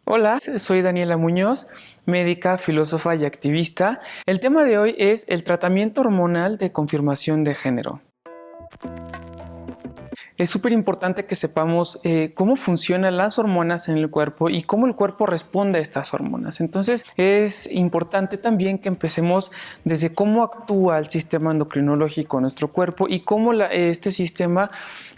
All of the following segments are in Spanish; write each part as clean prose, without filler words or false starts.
Hola, soy Daniela Muñoz, médica, filósofa y activista. El tema de hoy es el tratamiento hormonal de confirmación de género. Es súper importante que sepamos cómo funcionan las hormonas en el cuerpo y cómo el cuerpo responde a estas hormonas. Entonces es importante también que empecemos desde cómo actúa el sistema endocrinológico en nuestro cuerpo y cómo este sistema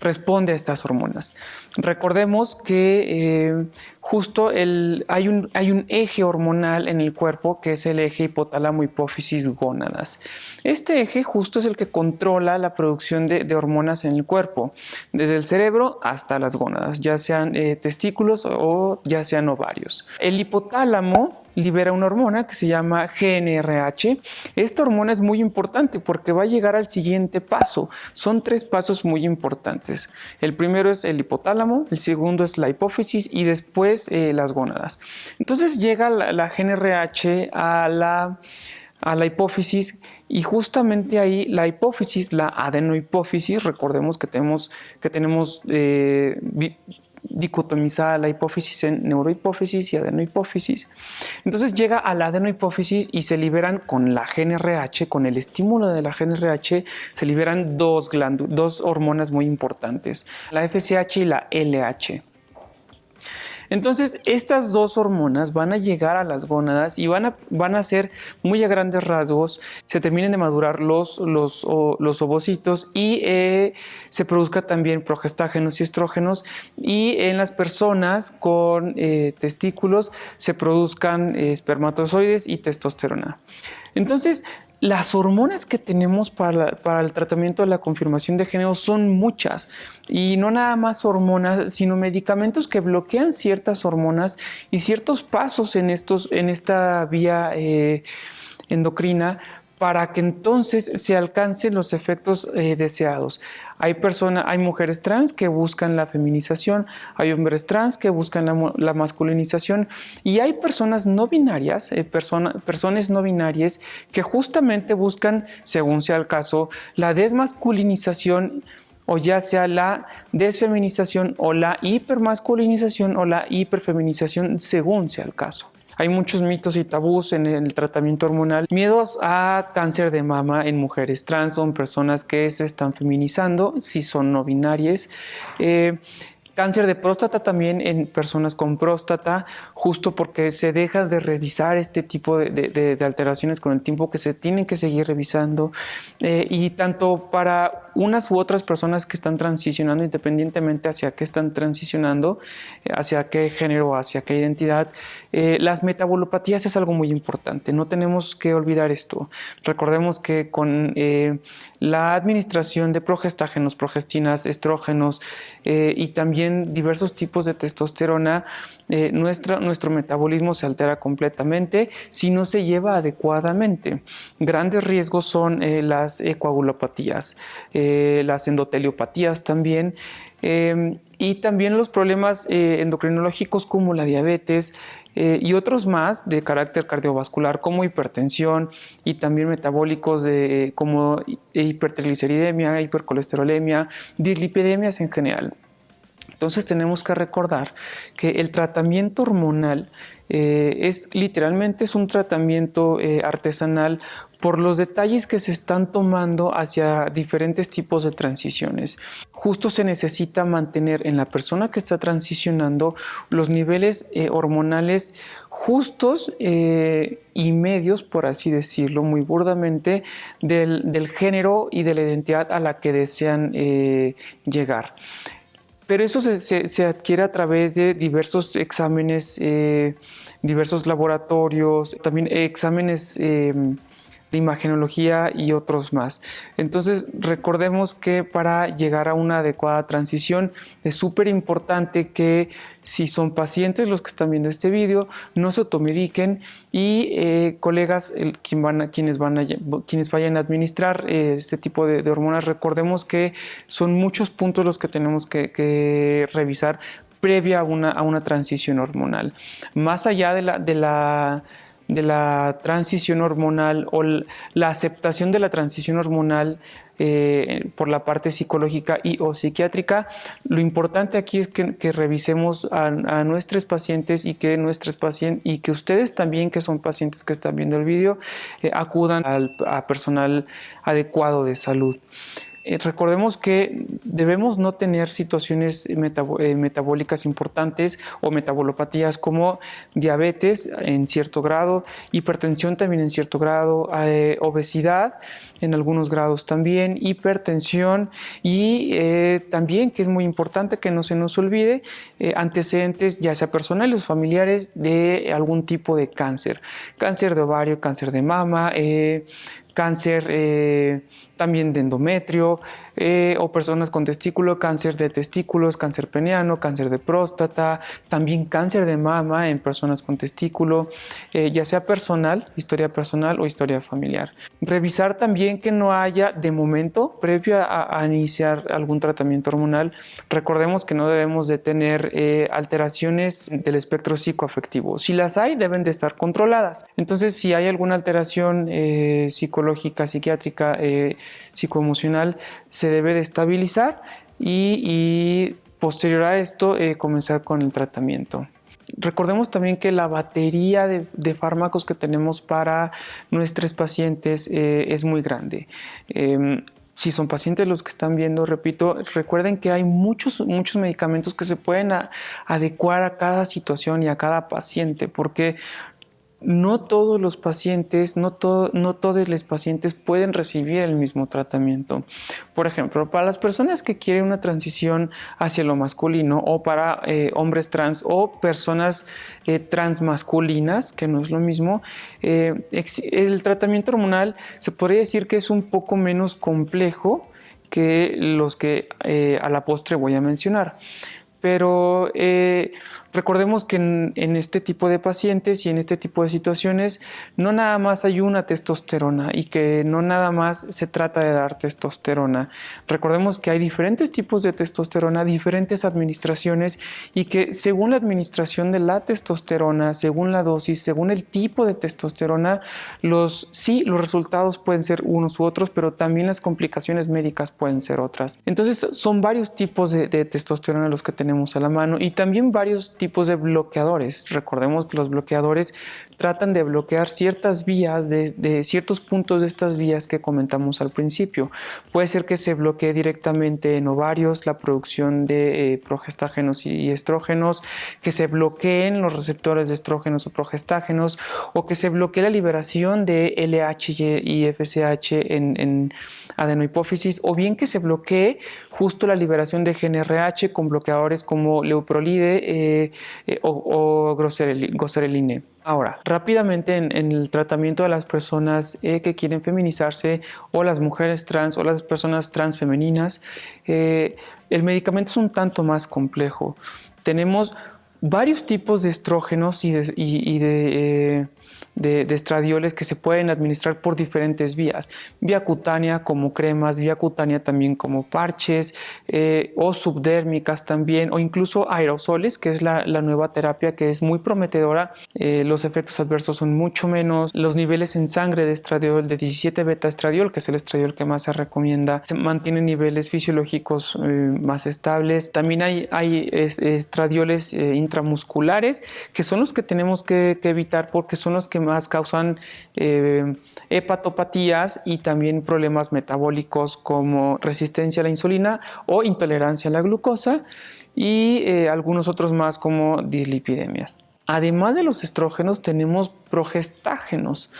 responde a estas hormonas. Recordemos que justo hay un eje hormonal en el cuerpo que es el eje hipotálamo hipófisis gónadas. Este eje justo es el que controla la producción de hormonas en el cuerpo, desde el cerebro hasta las gónadas, ya sean testículos o ya sean ovarios. El hipotálamo libera una hormona que se llama GnRH. Esta hormona es muy importante porque va a llegar al siguiente paso. Son 3 pasos muy importantes. El primero es el hipotálamo, el segundo es la hipófisis y después las gónadas. Entonces llega la GnRH a la hipófisis y justamente ahí la hipófisis, la adenohipófisis, recordemos que tenemos dicotomizada la hipófisis en neurohipófisis y adenohipófisis. Entonces llega a la adenohipófisis y se liberan con la GnRH, con el estímulo de la GnRH, se liberan dos hormonas muy importantes, la FSH y la LH. Entonces, estas dos hormonas van a llegar a las gónadas y van a hacer muy a grandes rasgos, se terminen de madurar los ovocitos y se produzca también progestágenos y estrógenos, y en las personas con testículos se produzcan espermatozoides y testosterona. Entonces, las hormonas que tenemos para el tratamiento de la confirmación de género son muchas, y no nada más hormonas, sino medicamentos que bloquean ciertas hormonas y ciertos pasos en esta vía endocrina para que entonces se alcancen los efectos deseados. Hay mujeres trans que buscan la feminización, hay hombres trans que buscan la masculinización, y hay personas no binarias, personas no binarias que justamente buscan, según sea el caso, la desmasculinización, o ya sea la desfeminización o la hipermasculinización o la hiperfeminización, según sea el caso. Hay muchos mitos y tabús en el tratamiento hormonal. Miedos a cáncer de mama en mujeres trans, son personas que se están feminizando, si son no binarias. Cáncer de próstata también en personas con próstata, justo porque se deja de revisar este tipo de alteraciones con el tiempo, que se tienen que seguir revisando. Y tanto para unas u otras personas que están transicionando, independientemente hacia qué están transicionando, hacia qué género, hacia qué identidad, las metabolopatías es algo muy importante. No tenemos que olvidar esto. Recordemos que con la administración de progestágenos, progestinas, estrógenos y también diversos tipos de testosterona, nuestro metabolismo se altera completamente si no se lleva adecuadamente. Grandes riesgos son las coagulopatías, las endoteliopatías también, y también los problemas endocrinológicos como la diabetes y otros más de carácter cardiovascular como hipertensión, y también metabólicos como hipertrigliceridemia, hipercolesterolemia, dislipidemias en general. Entonces tenemos que recordar que el tratamiento hormonal literalmente es un tratamiento artesanal por los detalles que se están tomando hacia diferentes tipos de transiciones. Justo se necesita mantener en la persona que está transicionando los niveles hormonales justos y medios, por así decirlo, muy burdamente, del género y de la identidad a la que desean llegar. Pero eso se adquiere a través de diversos exámenes, diversos laboratorios, también exámenes de imagenología y otros más. Entonces, recordemos que para llegar a una adecuada transición es súper importante que, si son pacientes los que están viendo este video, no se automediquen, y colegas, quienes vayan a administrar este tipo de hormonas, recordemos que son muchos puntos los que tenemos que revisar previa a una transición hormonal. Más allá de la transición hormonal o la aceptación de la transición hormonal por la parte psicológica y o psiquiátrica. Lo importante aquí es que revisemos a nuestros pacientes y que ustedes también, que son pacientes que están viendo el vídeo, acudan a personal adecuado de salud. Recordemos que debemos no tener situaciones metabólicas importantes o metabolopatías como diabetes en cierto grado, hipertensión también en cierto grado, obesidad en algunos grados también, hipertensión y también, que es muy importante que no se nos olvide, antecedentes ya sea personales o familiares de algún tipo de cáncer, cáncer de ovario, cáncer de mama, cáncer también de endometrio, o personas con testículo, cáncer de testículos, cáncer peniano, cáncer de próstata, también cáncer de mama en personas con testículo, ya sea personal, historia personal o historia familiar. Revisar también que no haya, de momento, previo a iniciar algún tratamiento hormonal, recordemos que no debemos de tener alteraciones del espectro psicoafectivo. Si las hay, deben de estar controladas. Entonces, si hay alguna alteración psicológica, psiquiátrica, psicoemocional, se debe de estabilizar y posterior a esto comenzar con el tratamiento. Recordemos también que la batería de fármacos que tenemos para nuestros pacientes es muy grande. Si son pacientes los que están viendo, repito, recuerden que hay muchos medicamentos que se pueden adecuar a cada situación y a cada paciente, porque no todos los pacientes, no todos los pacientes pueden recibir el mismo tratamiento. Por ejemplo, para las personas que quieren una transición hacia lo masculino, o para hombres trans o personas transmasculinas, que no es lo mismo, el tratamiento hormonal se podría decir que es un poco menos complejo que los que a la postre voy a mencionar. Pero recordemos que en este tipo de pacientes y en este tipo de situaciones no nada más hay una testosterona y que no nada más se trata de dar testosterona. Recordemos que hay diferentes tipos de testosterona, diferentes administraciones, y que según la administración de la testosterona, según la dosis, según el tipo de testosterona, los resultados pueden ser unos u otros, pero también las complicaciones médicas pueden ser otras. Entonces son varios tipos de testosterona los que tenemos a la mano, y también varios tipos de bloqueadores. Recordemos que los bloqueadores tratan de bloquear ciertas vías de ciertos puntos de estas vías que comentamos al principio. Puede ser que se bloquee directamente en ovarios la producción de progestágenos y estrógenos, que se bloqueen los receptores de estrógenos o progestágenos, o que se bloquee la liberación de LH y FSH en adenohipófisis, o bien que se bloquee justo la liberación de GnRH con bloqueadores como leuprolide o gosereline. Ahora, rápidamente en el tratamiento de las personas que quieren feminizarse, o las mujeres trans o las personas transfemeninas, el medicamento es un tanto más complejo. Tenemos varios tipos de estrógenos y de estradioles que se pueden administrar por diferentes vías. Vía cutánea como cremas, vía cutánea también como parches, o subdérmicas también, o incluso aerosoles, que es la nueva terapia que es muy prometedora. Los efectos adversos son mucho menos. Los niveles en sangre de estradiol, de 17 beta estradiol, que es el estradiol que más se recomienda, se mantienen niveles fisiológicos más estables. También hay estradioles intramusculares, que son los que tenemos que evitar, porque son los que más causan hepatopatías y también problemas metabólicos como resistencia a la insulina o intolerancia a la glucosa, y algunos otros más como dislipidemias. Además de los estrógenos, tenemos progestágenos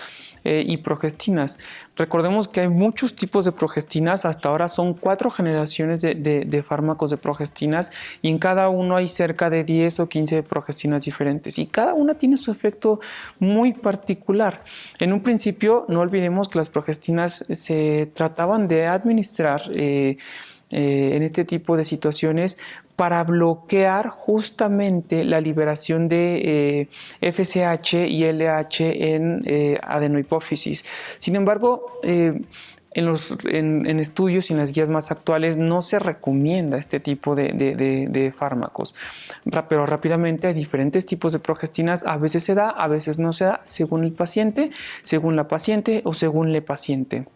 y progestinas. Recordemos que hay muchos tipos de progestinas. Hasta ahora son 4 generaciones de fármacos de progestinas, y en cada uno hay cerca de 10 o 15 progestinas diferentes, y cada una tiene su efecto muy particular. En un principio, no olvidemos que las progestinas se trataban de administrar en este tipo de situaciones para bloquear justamente la liberación de FSH y LH en adenohipófisis. Sin embargo, en estudios y en las guías más actuales no se recomienda este tipo de fármacos. Pero rápidamente hay diferentes tipos de progestinas. A veces se da, a veces no se da, según el paciente, según la paciente o según el paciente.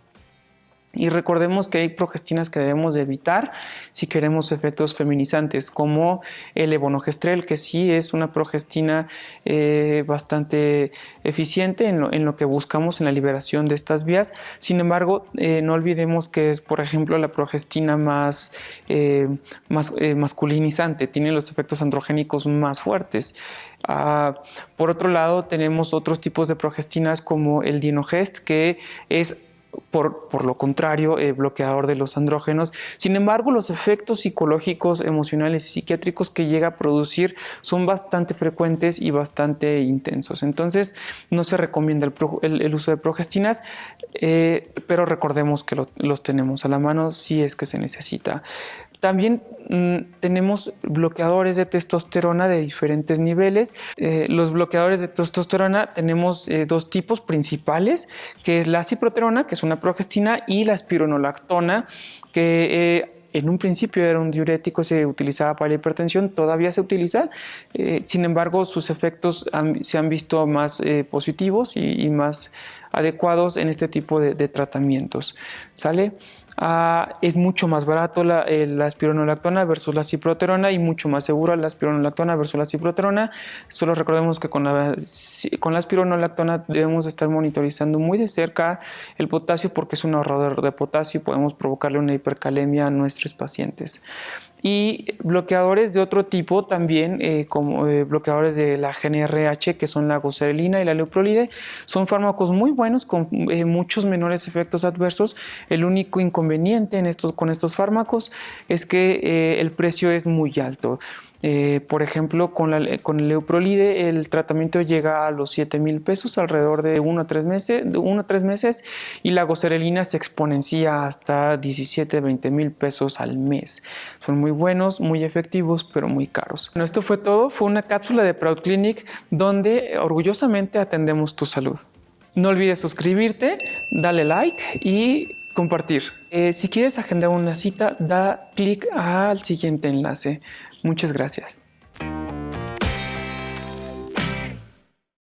Y recordemos que hay progestinas que debemos de evitar si queremos efectos feminizantes, como el levonorgestrel, que sí es una progestina bastante eficiente en lo que buscamos en la liberación de estas vías. Sin embargo, no olvidemos que es, por ejemplo, la progestina más masculinizante, tiene los efectos androgénicos más fuertes. Por otro lado, tenemos otros tipos de progestinas como el dienogest, que es por lo contrario, bloqueador de los andrógenos. Sin embargo, los efectos psicológicos, emocionales y psiquiátricos que llega a producir son bastante frecuentes y bastante intensos. Entonces, no se recomienda el uso de progestinas, pero recordemos que los tenemos a la mano si es que se necesita. También tenemos bloqueadores de testosterona de diferentes niveles. Los bloqueadores de testosterona tenemos dos tipos principales, que es la ciproterona, que es una progestina, y la espironolactona, que en un principio era un diurético, se utilizaba para la hipertensión, todavía se utiliza. Sin embargo, sus efectos se han visto más positivos y más adecuados en este tipo de tratamientos. ¿Sale? Es mucho más barato la espironolactona versus la ciproterona y mucho más segura la espironolactona versus la ciproterona. Solo recordemos que con la espironolactona debemos estar monitorizando muy de cerca el potasio, porque es un ahorrador de potasio y podemos provocarle una hipercalemia a nuestros pacientes. Y bloqueadores de otro tipo también, como bloqueadores de la GnRH, que son la goserelina y la leuprolide, son fármacos muy buenos con muchos menores efectos adversos. El único inconveniente con estos fármacos es que el precio es muy alto. Por ejemplo, con el leuprolide el tratamiento llega a los 7,000 pesos alrededor de 1 a 3 meses, y la goserelina se exponencia hasta 17, 20,000 pesos al mes. Son muy buenos, muy efectivos, pero muy caros. Bueno, esto fue todo. Fue una cápsula de Proud Clinic donde orgullosamente atendemos tu salud. No olvides suscribirte, dale like y compartir. Si quieres agendar una cita, da clic al siguiente enlace. Muchas gracias.